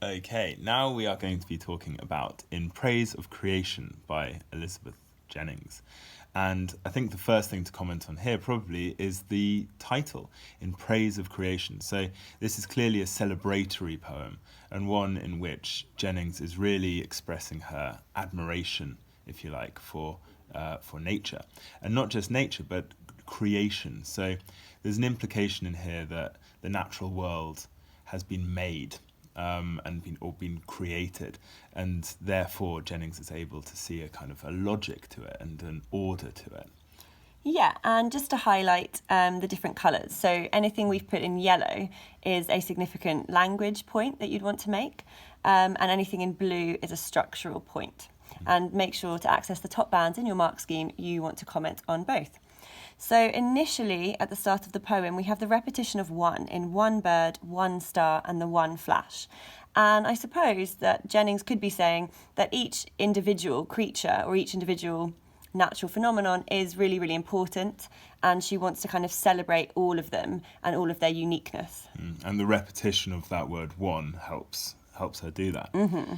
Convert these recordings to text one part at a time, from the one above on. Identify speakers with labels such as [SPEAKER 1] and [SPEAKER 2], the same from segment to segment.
[SPEAKER 1] Okay, now we are going to be talking about In Praise of Creation by Elizabeth Jennings. And I think the first thing to comment on here probably is the title, In Praise of Creation. So this is clearly a celebratory poem, and one in which Jennings is really expressing her admiration, if you like, for nature. And not just nature, but creation. So there's an implication in here that the natural world has been made and been created, and therefore Jennings is able to see a kind of a logic to it and an order to it.
[SPEAKER 2] Yeah, and just to highlight the different colours. So anything we've put in yellow is a significant language point that you'd want to make, and anything in blue is a structural point. And make sure to access the top bands in your mark scheme. You want to comment on both. So initially, at the start of the poem, we have the repetition of one in one bird, one star, and the one flash. And I suppose that Jennings could be saying that each individual creature or each individual natural phenomenon is really, really important, and she wants to kind of celebrate all of them and all of their uniqueness.
[SPEAKER 1] And the repetition of that word one helps her do that.
[SPEAKER 2] Mm-hmm.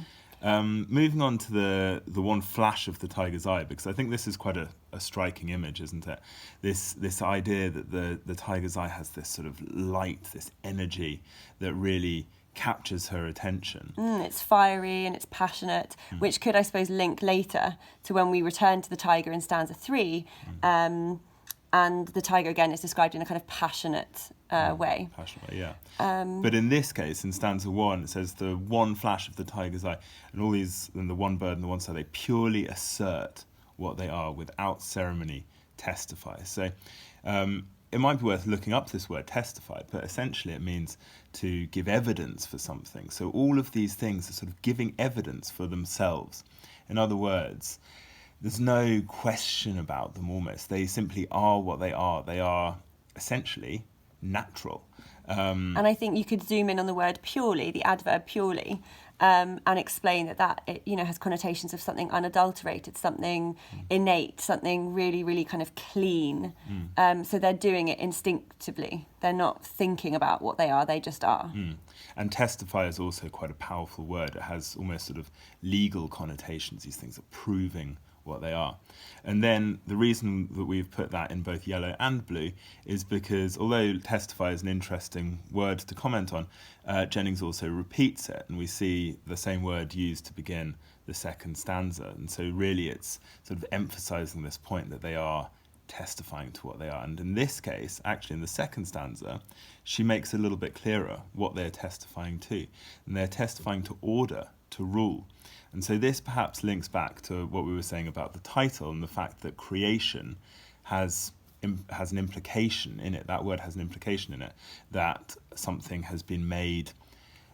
[SPEAKER 1] Moving on to the one flash of the tiger's eye, because I think this is quite a striking image, isn't it? This idea that the tiger's eye has this sort of light, this energy that really captures her attention.
[SPEAKER 2] It's fiery and it's passionate, which could, I suppose, link later to when we return to the tiger in stanza 3. And the tiger, again, is described in a kind of passionate way.
[SPEAKER 1] Passionate way, yeah. But in this case, in stanza 1, it says the one flash of the tiger's eye, and the one bird and the one star, they purely assert what they are without ceremony, testify. So it might be worth looking up this word testify, but essentially it means to give evidence for something. So all of these things are sort of giving evidence for themselves. In other words, there's no question about them almost. They simply are what they are. They are essentially natural.
[SPEAKER 2] And I think you could zoom in on the word purely, the adverb purely, and explain that it, has connotations of something unadulterated, something innate, something really, really kind of clean. So they're doing it instinctively. They're not thinking about what they are, they just are.
[SPEAKER 1] And testify is also quite a powerful word. It has almost sort of legal connotations. These things are proving what they are. And then the reason that we've put that in both yellow and blue is because although testify is an interesting word to comment on, Jennings also repeats it, and we see the same word used to begin the second stanza. And so really it's sort of emphasising this point that they are testifying to what they are. And in this case, actually in the second stanza, she makes it a little bit clearer what they're testifying to. And they're testifying to order, to rule. And so this perhaps links back to what we were saying about the title and the fact that creation has an implication in it. That word has an implication in it, that something has been made,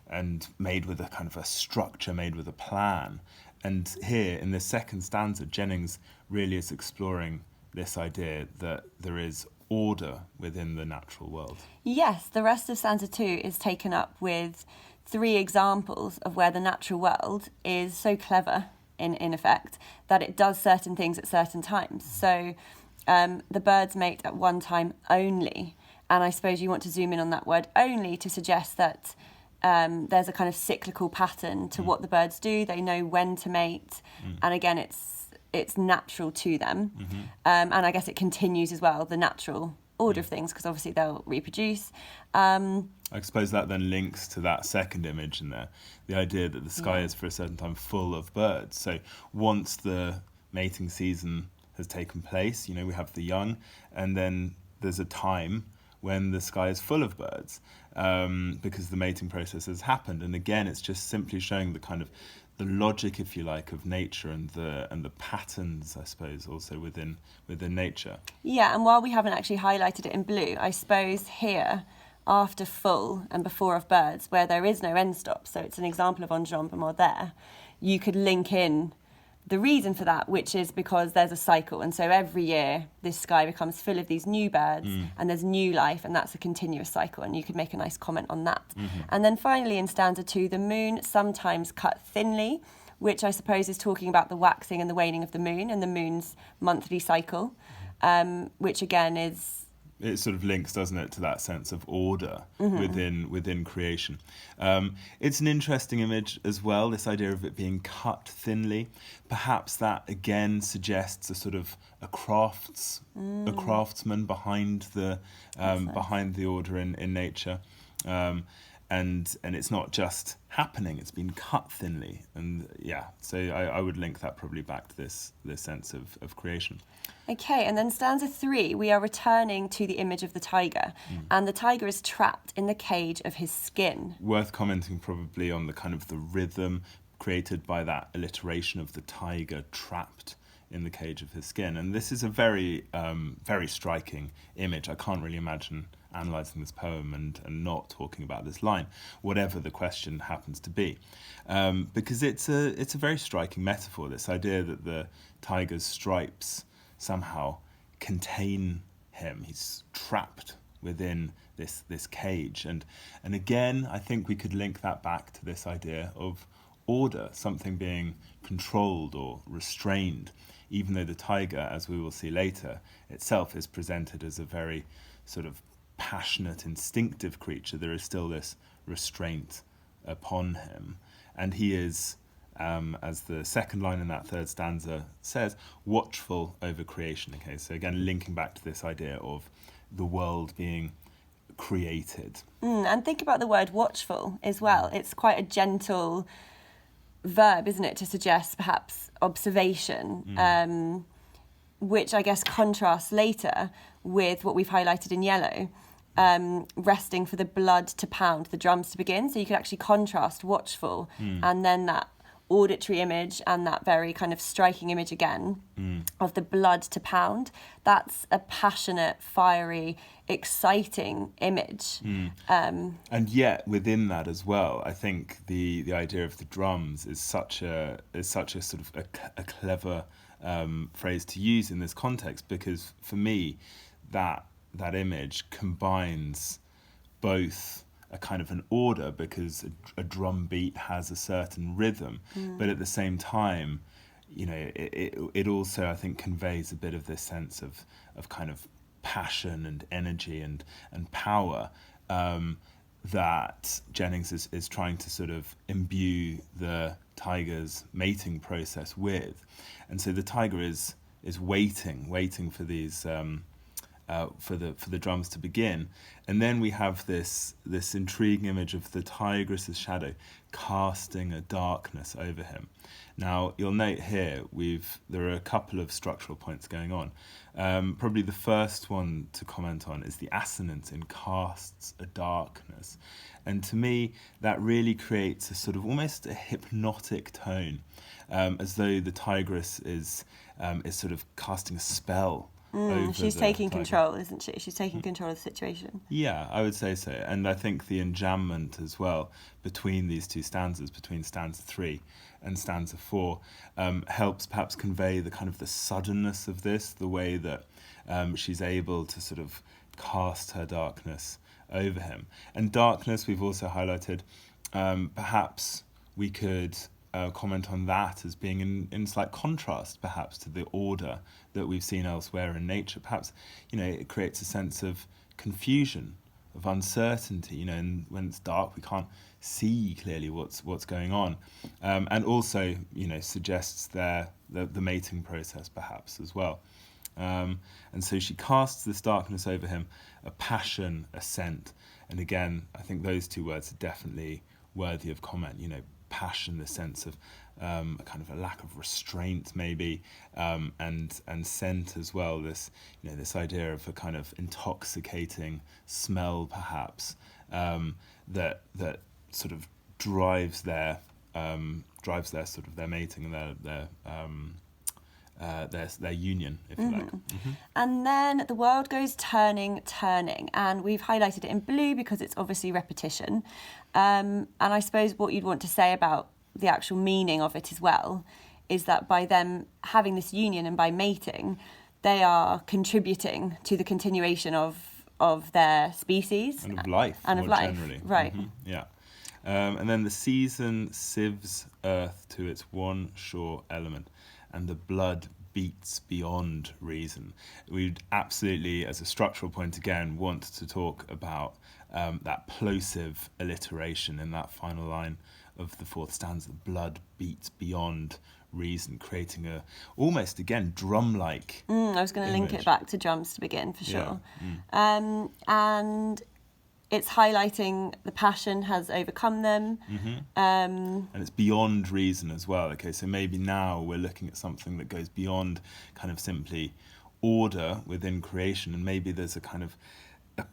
[SPEAKER 1] and made with a kind of a structure, made with a plan. And here in the second stanza, Jennings really is exploring this idea that there is order within the natural world.
[SPEAKER 2] Yes, the rest of stanza 2 is taken up with 3 examples of where the natural world is so clever, in effect, that it does certain things at certain times. So the birds mate at one time only. And I suppose you want to zoom in on that word only to suggest that there's a kind of cyclical pattern to what the birds do. They know when to mate. And again, it's natural to them. And I guess it continues as well, the natural order of things, because obviously they'll reproduce.
[SPEAKER 1] I suppose that then links to that second image in there, the idea that the sky is for a certain time full of birds. So once the mating season has taken place, we have the young, and then there's a time when the sky is full of birds because the mating process has happened. And again, it's just simply showing the kind of the logic, if you like, of nature and the patterns, I suppose, also within nature.
[SPEAKER 2] Yeah, and while we haven't actually highlighted it in blue, I suppose here, after full and before of birds, where there is no end stop, so it's an example of enjambement there, you could link in the reason for that, which is because there's a cycle. And so every year, this sky becomes full of these new birds and there's new life, and that's a continuous cycle. And you could make a nice comment on that. And then finally, in stanza 2, the moon sometimes cut thinly, which I suppose is talking about the waxing and the waning of the moon and the moon's monthly cycle, which again is
[SPEAKER 1] it sort of links, doesn't it, to that sense of order within creation. It's an interesting image as well, this idea of it being cut thinly. Perhaps that again suggests a sort of a craftsman behind the order in nature. And it's not just happening, it's been cut thinly. And yeah, so I would link that probably back to this sense of creation.
[SPEAKER 2] Okay, and then stanza 3, we are returning to the image of the tiger, and the tiger is trapped in the cage of his skin.
[SPEAKER 1] Worth commenting probably on the kind of the rhythm created by that alliteration of the tiger trapped in the cage of his skin. And this is a very, very striking image. I can't really imagine analysing this poem and not talking about this line, whatever the question happens to be. Because it's a very striking metaphor, this idea that the tiger's stripes somehow contain him. He's trapped within this cage. And again, I think we could link that back to this idea of order, something being controlled or restrained, even though the tiger, as we will see later, itself is presented as a very sort of passionate, instinctive creature. There is still this restraint upon him. And he is, as the second line in that third stanza says, watchful over creation. Okay, so again, linking back to this idea of the world being created.
[SPEAKER 2] And think about the word watchful as well. It's quite a gentle verb, isn't it, to suggest perhaps observation, which I guess contrasts later with what we've highlighted in yellow, resting for the blood to pound, the drums to begin. So you could actually contrast watchful and then that auditory image and that very kind of striking image again of the blood to pound. That's a passionate, fiery, exciting image.
[SPEAKER 1] And yet within that as well, I think the idea of the drums is such a sort of a clever phrase to use in this context, because for me that image combines both a kind of an order, because a drum beat has a certain rhythm, but at the same time, you know, it also, I think, conveys a bit of this sense of kind of passion and energy and power that Jennings is trying to sort of imbue the tiger's mating process with. And so the tiger is waiting for these for the drums to begin, and then we have this intriguing image of the tigress's shadow casting a darkness over him. Now you'll note here there are a couple of structural points going on. Probably the first one to comment on is the assonance in casts a darkness, and to me that really creates a sort of almost a hypnotic tone, as though the tigress is sort of casting a spell.
[SPEAKER 2] She's taking control, isn't she? She's taking control of the situation.
[SPEAKER 1] Yeah, I would say so. And I think the enjambment as well between these two stanzas, between stanza 3 and stanza 4, helps perhaps convey the kind of the suddenness of this, the way that she's able to sort of cast her darkness over him. And darkness, we've also highlighted, perhaps we could comment on that as being in slight contrast perhaps to the order that we've seen elsewhere in nature. Perhaps, you know, it creates a sense of confusion, of uncertainty, you know, and when it's dark we can't see clearly what's going on, and also, you know, suggests the mating process perhaps as well. And so she casts this darkness over him, a passion, a scent, and again I think those two words are definitely worthy of comment. You know, passion, the sense of a kind of a lack of restraint maybe, and scent as well, this, you know, this idea of a kind of intoxicating smell perhaps, that sort of drives their sort of their mating and their union, if you like.
[SPEAKER 2] And then the world goes turning, and we've highlighted it in blue because it's obviously repetition. And I suppose what you'd want to say about the actual meaning of it as well is that by them having this union and by mating, they are contributing to the continuation of their species
[SPEAKER 1] And of life,
[SPEAKER 2] and
[SPEAKER 1] more
[SPEAKER 2] of life,
[SPEAKER 1] generally.
[SPEAKER 2] right?
[SPEAKER 1] Yeah. And then the season sieves earth to its one sure element, and the blood beats beyond reason. We'd absolutely, as a structural point again, want to talk about that plosive alliteration in that final line of the fourth stanza. Blood beats beyond reason, creating a almost again drum-like.
[SPEAKER 2] I was going to link it back to drums to begin for sure. And it's highlighting the passion has overcome them.
[SPEAKER 1] And it's beyond reason as well. Okay, so maybe now we're looking at something that goes beyond kind of simply order within creation, and maybe there's a kind of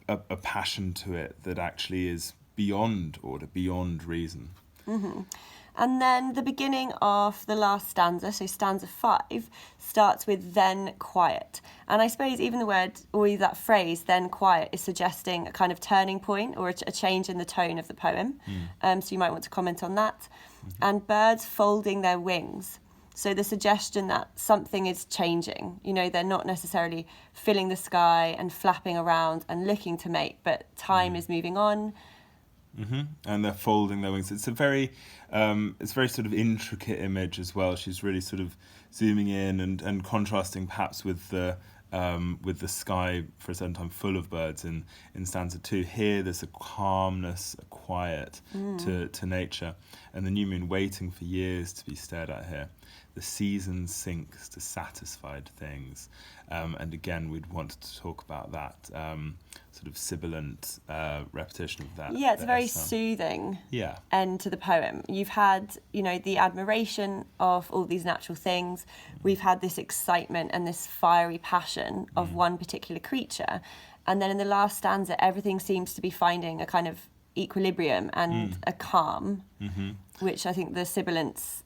[SPEAKER 1] a passion to it that actually is beyond order, beyond reason.
[SPEAKER 2] And then the beginning of the last stanza, so stanza 5, starts with then quiet. And I suppose even the word, or that phrase, then quiet, is suggesting a kind of turning point or a change in the tone of the poem. So you might want to comment on that. And birds folding their wings. So the suggestion that something is changing. You know, they're not necessarily filling the sky and flapping around and looking to mate, but time is moving on.
[SPEAKER 1] And they're folding their wings. It's a very sort of intricate image as well. She's really sort of zooming in and contrasting perhaps with the sky for a certain time full of birds in stanza 2. Here there's a calmness, a quiet to nature, and the new moon waiting for years to be stared at here. The season sinks to satisfied things. And again, we'd want to talk about that sort of sibilant repetition of that.
[SPEAKER 2] Yeah, it's a very soothing
[SPEAKER 1] Yeah.
[SPEAKER 2] end to the poem. You've had, you know, the admiration of all these natural things. We've had this excitement and this fiery passion of one particular creature. And then in the last stanza, everything seems to be finding a kind of equilibrium and a calm, which I think the sibilance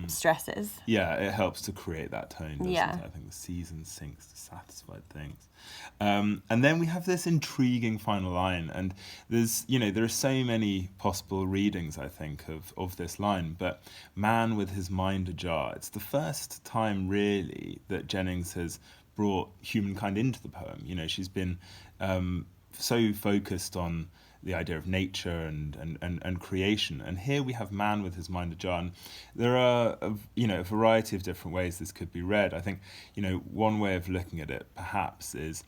[SPEAKER 2] stresses.
[SPEAKER 1] Yeah, it helps to create that tone, doesn't
[SPEAKER 2] Yeah.
[SPEAKER 1] it? I think the season sinks to satisfied things. And then we have this intriguing final line, and there are so many possible readings, I think, of this line, but man with his mind ajar. It's the first time really that Jennings has brought humankind into the poem. You know, she's been so focused on the idea of nature and creation, and here we have man with his mind ajar. And there are a variety of different ways this could be read. I think one way of looking at it perhaps is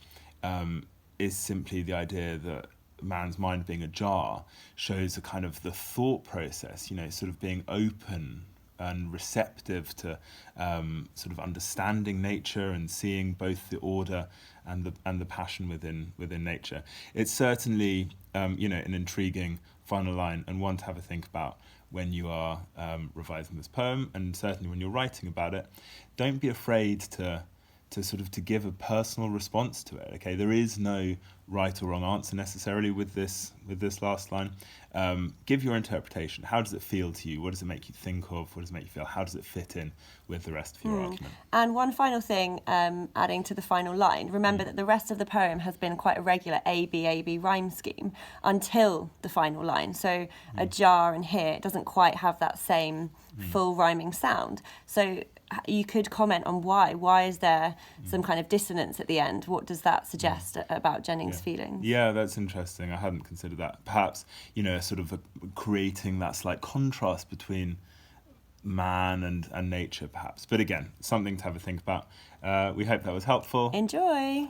[SPEAKER 1] simply the idea that man's mind being ajar shows a kind of the thought process, sort of being open and receptive to sort of understanding nature and seeing both the order and the passion within nature. It's certainly an intriguing final line, and one to have a think about when you are revising this poem, and certainly when you're writing about it. Don't be afraid to give a personal response to it. Okay, there is no right or wrong answer necessarily with this last line. Give your interpretation. How does it feel to you? What does it make you think of? What does it make you feel? How does it fit in with the rest of your argument?
[SPEAKER 2] And one final thing, adding to the final line, remember that the rest of the poem has been quite a regular A-B rhyme scheme until the final line. So a jar and here, it doesn't quite have that same full rhyming sound. So you could comment on why. Why is there some kind of dissonance at the end? What does that suggest about Jennings' feelings?
[SPEAKER 1] Yeah, that's interesting. I hadn't considered that. Perhaps, sort of creating that slight contrast between man and nature, perhaps. But again, something to have a think about. We hope that was helpful.
[SPEAKER 2] Enjoy!